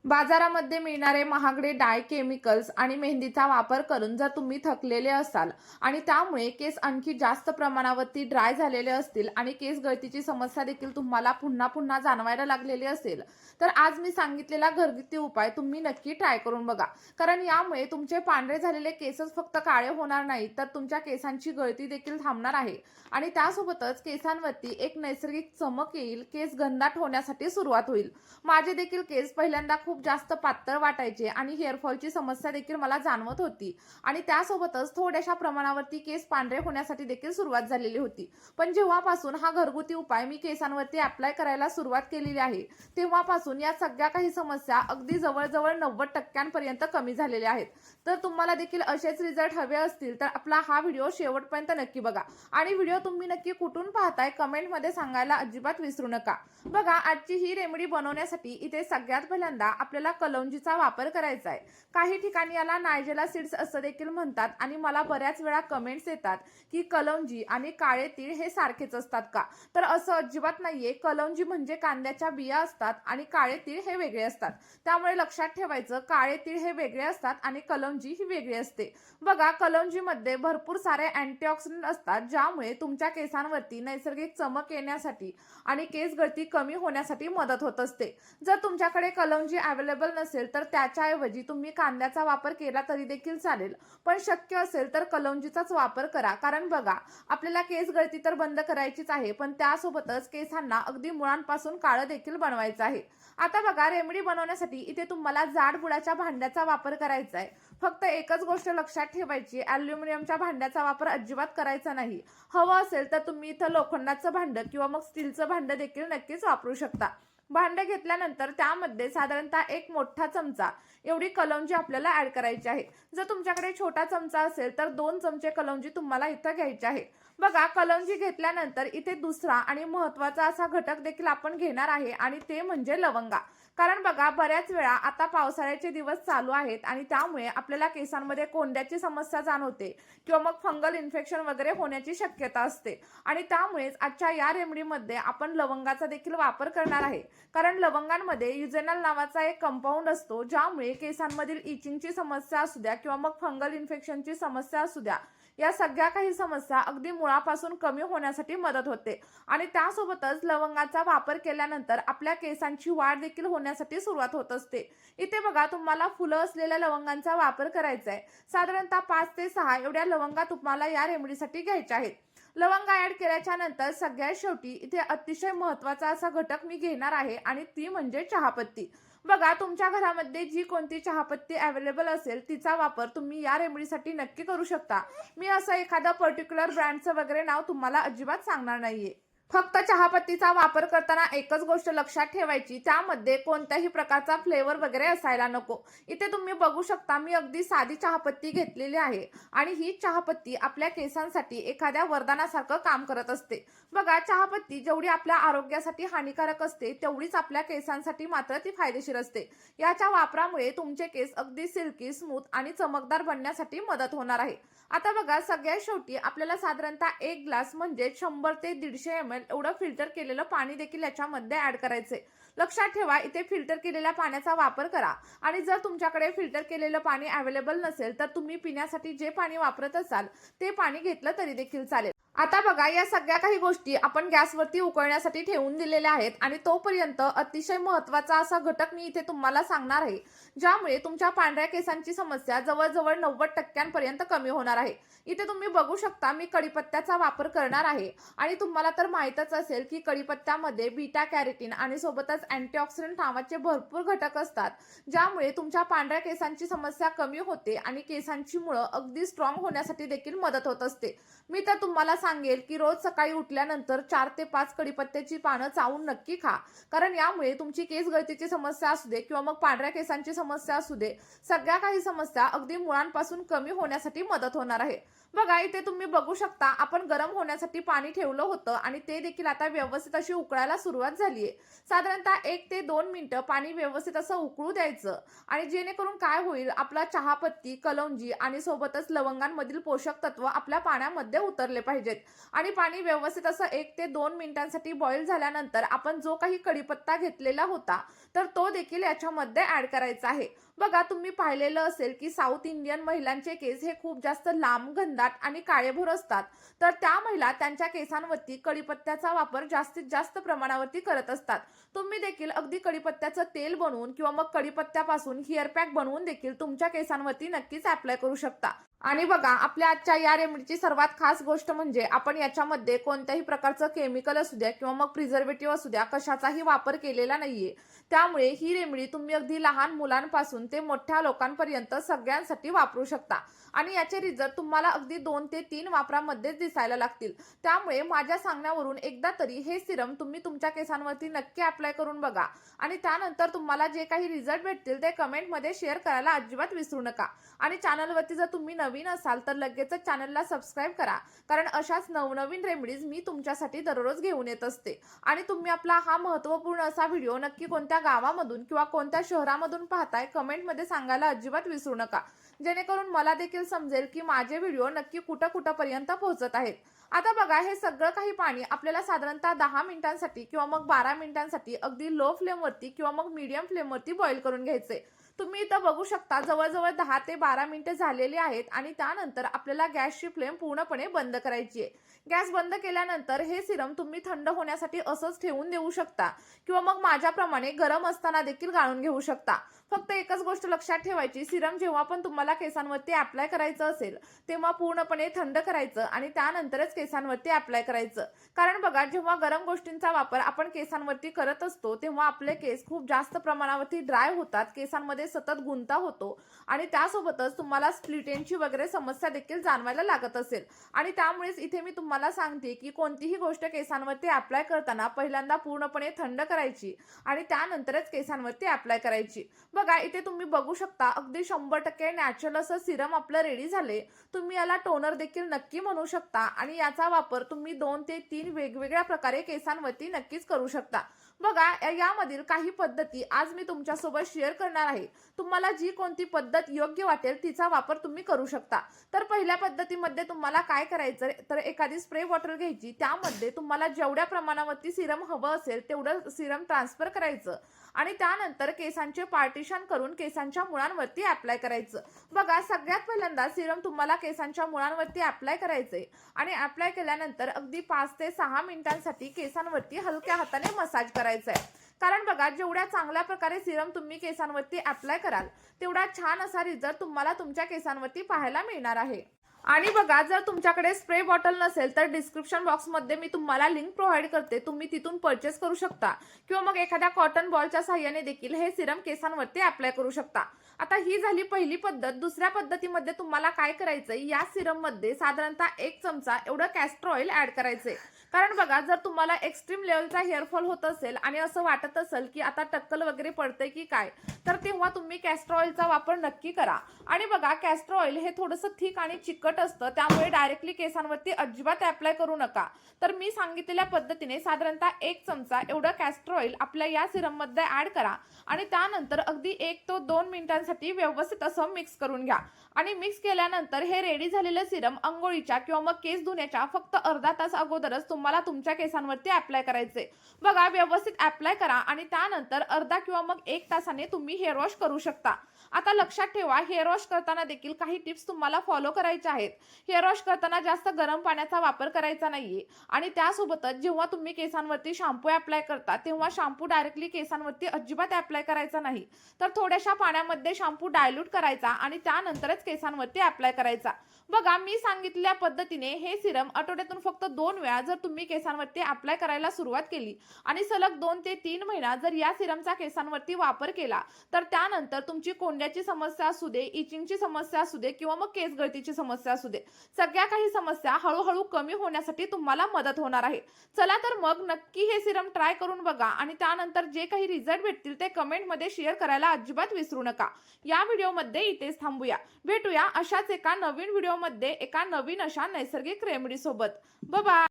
बाजारामध्ये मिळणारे महागडे डाय केमिकल्स आणि मेहंदीचा वापर करून जर तुम्ही थकलेले असाल आणि त्यामुळे केस आणखी जास्त प्रमाणावरती ड्राय झालेले असतील आणि केस गळतीची समस्या देखील तुम्हाला पुन्हा पुन्हा जाणवायला लागलेली असेल, तर आज मी सांगितलेला घरगुती उपाय तुम्ही नक्की ट्राय करून बघा. कारण यामुळे तुमचे पांढरे झालेले केसच फक्त काळे होणार नाही, तर तुमच्या केसांची गळती देखील थांबणार आहे आणि त्यासोबतच केसांवरती एक नैसर्गिक चमक येईल, केस घनदाट होण्यासाठी सुरुवात होईल. माझे देखील केस पहिल्यांदा खूप जास्त पातळ वाटायचे आणि हेअरफॉलची समस्या देखील मला जाणवत होती आणि त्यासोबतच थोड्याशा प्रमाणावरती केस पांढरे होण्यासाठी देखील सुरुवात झालेली होती. पण जेव्हापासून हा घरगुती उपाय मी केसांवरती अप्लाय करायला सुरुवात केलेली आहे, तेव्हापासून या सगळ्या काही समस्या अगदी जवळजवळ 90% कमी झालेल्या आहेत. तर तुम्हाला देखील असेच रिझल्ट हवे असतील तर आपला हा व्हिडिओ शेवटपर्यंत नक्की बघा आणि व्हिडिओ तुम्ही नक्की कुठून पाहताय कमेंटमध्ये सांगायला अजिबात विसरू नका. बघा, आजची ही रेमेडी बनवण्यासाठी इथे सगळ्यात पहिल्यांदा आपल्याला कलौंजीचा वापर करायचा आहे. काही ठिकाणी याला नायजेला सीड्स असं देखील म्हणतात आणि मला बऱ्याच वेळा कमेंट्स येतात की कलौंजी आणि काळे तीळ हे सारखेच असतात का? तर असं अजिबात नाहीये. कलौंजी म्हणजे कांद्याच्या बिया असतात आणि काळे तीळ हे वेगळे असतात. त्यामुळे लक्षात ठेवायचं, काळे तीळ हे वेगळे असतात आणि कलौंजी ही वेगळी असते. बघा, कलौंजीमध्ये भरपूर सारे अँटीऑक्सिडंट असतात, ज्यामुळे तुमच्या केसांवरती नैसर्गिक चमक येण्यासाठी आणि केस गळती कमी होण्यासाठी मदत होत असते. जर तुमच्याकडे कलौंजी अवेलेबल नसेल तर त्याच्याऐवजी तुम्ही कांद्याचा वापर केला तरी देखील चालेल, पण शक्य असेल तर कलौंजीचाच वापर करा. कारण बघा, आपल्याला केस गळती तर बंद करायचीच आहे, पण त्यासोबतच केसांना अगदी मुळांपासून काळं देखील बनवायचं आहे. आता बघा, रेमेडी बनवण्यासाठी इथे तुम्हाला जाड बुडाच्या भांड्याचा वापर करायचा आहे. फक्त एकच गोष्ट लक्षात ठेवायची, ॲल्युमिनियमच्या भांड्याचा वापर अजिबात करायचा नाही. हवं असेल तर तुम्ही इथं लोखंडाचं भांडं किंवा मग स्टीलचं भांडं देखील नक्कीच वापरू शकता. भांडं घेतल्यानंतर त्यामध्ये साधारणतः एक मोठा चमचा एवढी कलौंजी आपल्याला ऍड करायची आहे. जर तुमच्याकडे छोटा चमचा असेल तर 2 चमचे कलौंजी तुम्हाला इथं घ्यायची आहे. बघा, कलौंजी घेतल्यानंतर इथे दुसरा आणि महत्त्वाचा असा घटक देखील आपण घेणार आहे आणि ते म्हणजे लवंगा. कारण बघा, बऱ्याच वेळा आता पावसाळ्याचे दिवस चालू आहेत आणि त्यामुळे आपल्याला केसांमध्ये कोंड्याची समस्या जाणवते किंवा मग फंगल इन्फेक्शन वगैरे होण्याची शक्यता असते आणि त्यामुळेच आजच्या या रेमेडीमध्ये आपण लवंगाचा देखील वापर करणार आहे. कारण लवंगांमध्ये युजेनल नावाचा एक कंपाऊंड असतो, ज्यामुळे केसांमधील इचिंगची समस्या असू द्या किंवा मग फंगल इन्फेक्शनची समस्या असू द्या, या सगळ्या काही समस्या अगदी मुळापासून कमी होण्यासाठी मदत होते आणि त्यासोबतच लवंगाचा वापर केल्यानंतर आपल्या केसांची वाढ देखील होण्यासाठी सुरुवात होत असते. इथे बघा, तुम्हाला फुलं असलेल्या लवंगांचा वापर करायचा आहे. साधारणतः 5 ते 6 एवढ्या लवंगा तुम्हाला या रेमेडीसाठी घ्यायच्या आहेत. लवंगा ऍड केल्याच्या नंतर सगळ्यात शेवटी इथे अतिशय महत्त्वाचा असा घटक मी घेणार आहे आणि ती म्हणजे चहापत्ती. बघा, तुमच्या घरामध्ये जी कोणती चहापत्ती अवेलेबल असेल तिचा वापर तुम्ही या रेमेडीसाठी नक्की करू शकता. मी असं एखादा पर्टिक्युलर ब्रँडचं वगैरे नाव तुम्हाला अजिबात सांगणार नाहीये. फक्त चहापत्तीचा वापर करताना एकच गोष्ट लक्षात ठेवायची, त्यामध्ये कोणत्याही प्रकारचा फ्लेवर वगैरे असायला नको. इथे तुम्ही बघू शकता, मी अगदी साधी चहापत्ती घेतलेली आहे आणि ही चहापत्ती आपल्या केसांसाठी एखाद्या वरदानासारखं काम करत असते. बघा, चहापत्ती जेवढी आपल्या आरोग्यासाठी हानिकारक असते तेवढीच आपल्या केसांसाठी मात्र ती फायदेशीर असते. याच्या वापरामुळे तुमचे केस अगदी सिल्की, स्मूथ आणि चमकदार बनण्यासाठी मदत होणार आहे. आता बघा, सगळ्यात शेवटी आपल्याला साधारणतः 1 ग्लास म्हणजे 100 ते 150 ml एवढं फिल्टर केलेलं पाणी देखील याच्यामध्ये ऍड करायचंय. लक्षात ठेवा, इथे फिल्टर केलेल्या पाण्याचा वापर करा आणि जर तुमच्याकडे फिल्टर केलेलं पाणी अवेलेबल नसेल तर तुम्ही पिण्यासाठी जे पाणी वापरत असाल ते पाणी घेतलं तरी देखील चालेल. आता बघा, या सगळ्या काही गोष्टी आपण गॅसवरती उकळण्यासाठी ठेवून दिलेल्या आहेत आणि तोपर्यंत अतिशय महत्त्वाचा असा घटक मी इथे तुम्हाला सांगणार आहे, ज्यामुळे तुमच्या पांढऱ्या केसांची समस्या जवळजवळ 90% कमी होणार आहे. इथे तुम्ही बघू शकता, मी कढीपत्त्याचा वापर करणार आहे आणि तुम्हाला तर माहीतच असेल की कढीपत्त्यामध्ये बीटा कॅरोटीन आणि सोबतच अँटीऑक्सिडंट नावाचे भरपूर घटक असतात, ज्यामुळे तुमच्या पांढऱ्या केसांची समस्या कमी होते आणि केसांची मुळं अगदी स्ट्रॉंग होण्यासाठी देखील मदत होत असते. मी तर तुम्हाला सांगेल की रोज सकाळी उठल्यानंतर 4 ते 5 कढीपत्त्याची पानं चावून नक्की खा. कारण यामुळे तुमची केस गळतीची समस्या असू दे किंवा मग पांढऱ्या केसांची समस्या असू दे, सगळ्या काही समस्या अगदी मुळांपासून कमी होण्यासाठी मदत होणार आहे. बघा इथे तुम्ही बघू शकता आपण गरम होण्यासाठी पाणी ठेवलं होतं आणि ते देखील आता व्यवस्थित अशी उकळायला सुरुवात झालीये. साधारणतः 1 ते 2 मिनिटं पाणी व्यवस्थित असं उकळू द्यायचं आणि जेणेकरून काय होईल आपला चहापत्ती, कलौंजी आणि सोबतच लवंगांमधील पोषक तत्व आपल्या पाण्यामध्ये उतरले पाहिजेत. आणि पाणी व्यवस्थित असं 1 ते 2 मिनिटांसाठी बॉईल झाल्यानंतर आपण जो काही कढीपत्ता घेतलेला होता तर तो देखील याच्यामध्ये ऍड करायचा आहे. बघा तुम्ही पाहिलेलं असेल की साऊथ इंडियन महिलांचे केस हे खूप जास्त लांब, घनदाट आणि काळेभोर असतात. तर त्या महिला त्यांच्या केसांवरती कढीपत्त्याचा वापर जास्तीत जास्त प्रमाणावरती करत असतात. तुम्ही देखील अगदी कढीपत्त्याचं तेल बनवून किंवा मग कढीपत्त्यापासून हेअर पॅक बनवून देखील तुमच्या केसांवरती नक्कीच अप्लाय करू शकता. आणि बघा आपल्या आजच्या या रेमेडीची सर्वात खास गोष्ट म्हणजे आपण याच्यामध्ये कोणत्याही प्रकारचं केमिकल असू द्या किंवा मग प्रिझर्वेटिव्ह असू द्या कशाचाही वापर केलेला नाहीये. त्यामुळे ही रेमेडी तुम्ही अगदी लहान मुलांपासून ते मोठ्या लोकांपर्यंत सगळ्यांसाठी वापरू शकता आणि याचे रिझल्ट तुम्हाला अगदी 2 ते 3 वापरामध्येच दिसायला लागतील. त्यामुळे माझ्या सांगण्यावरून एकदा तरी हे सिरम तुम्ही तुमच्या केसांवरती नक्की अप्लाय करून बघा आणि त्यानंतर तुम्हाला जे काही रिझल्ट भेटतील ते कमेंटमध्ये शेअर करायला अजिबात विसरू नका. आणि चॅनलवरती जर तुम्ही नवीन असाल तर लगेचच चॅनलला सबस्क्राईब करा, कारण अशाच नवनवीन रेमेडीज मी तुमच्यासाठी दररोज घेऊन येत असते. आणि तुम्ही आपला हा महत्त्वपूर्ण असा व्हिडिओ नक्की कोणत्या गावामधून किंवा कोणत्या शहरामधून पाहताय कमेंटमध्ये सांगायला अजिबात विसरू नका, जेणेकरून मला देखील समजेल की माझे व्हिडिओ नक्की कुठपर्यंत पोहोचत आहेत. आता बघा हे सगळं काही पाणी आपल्याला साधारणतः 10 मिनिटांसाठी किंवा मग 12 मिनिटांसाठी अगदी लो फ्लेमवरती किंवा मग मीडियम फ्लेमवरती बॉईल करून घ्यायचे. तुम्ही इथं बघू शकता जवळजवळ 10 ते 12 मिनिटं झालेली आहेत आणि त्यानंतर आपल्याला गॅसची फ्लेम पूर्णपणे बंद करायची आहे. गॅस बंद केल्यानंतर हे सिरम तुम्ही थंड होण्यासाठी असंच ठेवून देऊ शकता किंवा मग माझ्याप्रमाणे गरम असताना देखील गाळून घेऊ शकता. फक्त एकच गोष्ट लक्षात ठेवायची, सिरम जेव्हा पण तुम्हाला केसांवरती अप्लाय करायचं असेल तेव्हा पूर्णपणे थंड करायचं आणि त्यानंतरच केसांवरती अप्लाय करायचं. कारण बघा जेव्हा गरम गोष्टींचा वापर आपण केसांवरती करत असतो तेव्हा आपले केस खूप जास्त प्रमाणावरती ड्राय होतात, केसांमध्ये सतत गुंता होतो आणि त्यासोबतच तुम्हाला स्प्लिट एंडची वगैरे समस्या देखील जाणवायला लागत असेल. आणि त्यामुळेच इथे मी तुम्हाला सांगते की कोणतीही गोष्ट केसांवरती अप्लाय करताना पहिल्यांदा पूर्णपणे थंड करायची आणि त्यानंतरच केसांवरती अप्लाय करायची. बघा इथे तुम्ही बघू शकता अगदी 100% नॅचरल असं सिरम आपलं रेडी झाले. तुम्ही याला टोनर देखील नक्की म्हणू शकता आणि याचा वापर तुम्ही 2 ते 3 वेगवेगळ्या प्रकारे केसांवरती नक्कीच करू शकता. बघा यामधील काही पद्धती आज मी तुमच्यासोबत शेअर करणार आहे. तुम्हाला जी कोणती पद्धत योग्य वाटेल तिचा वापर तुम्ही करू शकता. तर पहिल्या पद्धतीमध्ये तुम्हाला काय करायचं तर एखादी स्प्रे बॉटल घ्यायची, त्यामध्ये तुम्हाला जेवढ्या प्रमाणावरती सिरम हवं असेल तेवढं सिरम ट्रान्सफर करायचं आणि त्यानंतर केसांचे पार्टिशन करून केसांच्या मुळांवरती अप्लाय करायचं. बघा सगळ्यात पहिल्यांदा सिरम तुम्हाला केसांच्या मुळांवरती अप्लाय करायचे आणि अप्लाय केल्यानंतर अगदी 5 ते 6 मिनिटांसाठी केसांवरती हलक्या हाताने मसाज करायचा आहे. कारण बघा जेवढ्या चांगल्या प्रकारे सिरम तुम्ही केसांवरती अप्लाय कराल तेवढा छान असा रिझल्ट तुम्हाला तुमच्या केसांवरती पाहायला मिळणार आहे. आणि बघा जर तुमच्याकडे स्प्रे बॉटल नसेल तर डिस्क्रिप्शन बॉक्समध्ये मी तुम्हाला लिंक प्रोव्हाइड करते, तुम्ही तिथून परचेस करू शकता किंवा मग एखाद्या कॉटन बॉलच्या सहाय्याने देखील हे सिरम केसांवरती अप्लाय करू शकता. आता ही झाली पहिली पद्धत. दुसऱ्या पद्धतीमध्ये तुम्हाला काय करायचंय, या सिरम मध्ये साधारणतः 1 चमचा एवढं कॅस्टर ऑइल ऍड करायचंय. कारण बघा जर तुम्हाला एक्स्ट्रीम लेवलचा हेअरफॉल होत असेल आणि असं वाटत असेल की आता टक्कल वगैरे पडतंय की काय, तर तेव्हा तुम्ही कॅस्टर ऑइलचा वापर नक्की करा. आणि बघा कॅस्टर ऑइल हे थोडंसं थिक आणि चिकट असतं, त्यामुळे डायरेक्टली केसांवरती अजिबात अप्लाय करू नका. तर मी सांगितलेल्या पद्धतीने साधारणतः 1 चमचा एवढं कॅस्टर ऑइल आपल्या या सिरम मध्ये ऍड करा आणि त्यानंतर अगदी 1 ते 2 मिनिटांसाठी व्यवस्थित असं मिक्स करून घ्या. आणि मिक्स केल्यानंतर हे रेडी झालेलं सिरम अंघोळीच्या किंवा मग केस धुण्याच्या फक्त अर्धा तास अगोदरच तुम्हाला तुमच्या केसांवरती अप्लाय करायचे. बघा व्यवस्थित अप्लाय करा आणि त्यानंतर अर्धा किंवा मग 1 तासाने तुम्ही हेअर वॉश करू शकता. आता लक्षात ठेवा हेअर वॉश करताना देखील काही टिप्स तुम्हाला फॉलो करायच्या आहेत. हेअर वॉश करताना जास्त गरम पाण्याचा वापर करायचा नाहीये आणि त्यासोबतच जेव्हा तुम्ही केसांवरती शॅम्पू अप्लाय करता तेव्हा शॅम्पू डायरेक्टली केसांवरती अजिबात अप्लाय करायचा नाही, तर थोड्याशा पाण्यामध्ये शॅम्पू डायल्यूट करायचा आणि त्यानंतरच केसांवरती अप्लाय करायचा. बघा मी सांगितलेल्या पद्धतीने हे सिरम आठवड्यातून फक्त 2 वेळा जर तुम्ही तुम्ही केसांवरती अप्लाय करायला सुरुवात केली आणि सलग 2 ते 3 महिना जर या सिरमचा केसांवरती वापर केला, तर त्यानंतर तुमची कोंड्याची समस्या असू दे, इचिंगची समस्या असू दे किंवा मग केस गळतीची समस्या असू दे, सगळ्या काही समस्या हळूहळू कमी होण्यासाठी तुम्हाला मदत होणार आहे. चला तर मग नक्की हे सिरम ट्राय करून बघा आणि त्यानंतर जे काही रिझल्ट भेटतील ते कमेंटमध्ये शेअर करायला अजिबात विसरू नका. या व्हिडिओमध्ये इथेच थांबूया. भेटूया अशाच एका नवीन व्हिडिओमध्ये एका नवीन अशा नैसर्गिक रेमेडी सोबत. Bye bye.